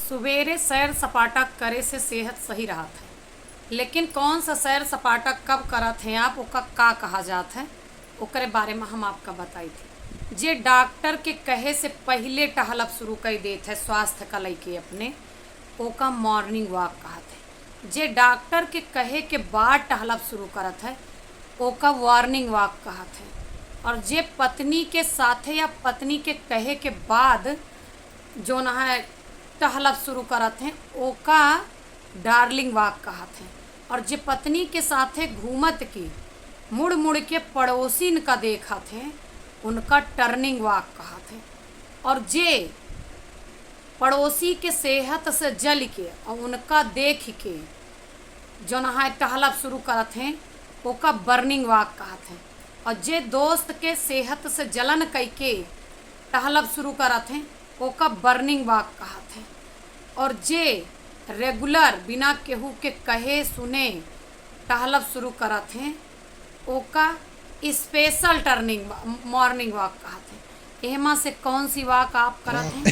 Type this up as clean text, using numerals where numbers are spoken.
सुबेरे सैर सपाटा करे से सेहत सही रहत है। लेकिन कौन सा सैर सपाटा कब करत हैं आप, ओका का कहा जात है, ओकरे बारे में हम आपका बताई थी। जे डॉक्टर के कहे से पहले टहलब शुरू कर देत है स्वास्थ्य का लइके अपने, ओका मॉर्निंग वॉक कहत है। जे डॉक्टर के कहे के बाद टहलब शुरू करत है, ओका वार्निंग वॉक कहत है। और जे पत्नी के साथे या पत्नी के कहे के बाद जो न है टहलब शुरू करत हैं, ओका डार्लिंग वॉक कहत हैं। और जे पत्नी के साथे घूमत की मुड़ मुड़ के पड़ोसिन का देखत हैं, उनका टर्निंग वॉक कहत हैं। और जे पड़ोसी के सेहत से जल के और उनका देख के जो न है टहलब शुरू करत हैं, ओका बर्निंग वॉक कहत हैं। और जे दोस्त के सेहत से जलन कई के टहलब शुरू करत हैं, ओका बर्निंग वॉक कहत हैं। और जे रेगुलर बिना केहू के कहे सुने टहलब शुरू करत हैं, ओका स्पेशल टर्निंग मॉर्निंग वॉक कहत हैं। एहमा से कौन सी वॉक आप करत हैं?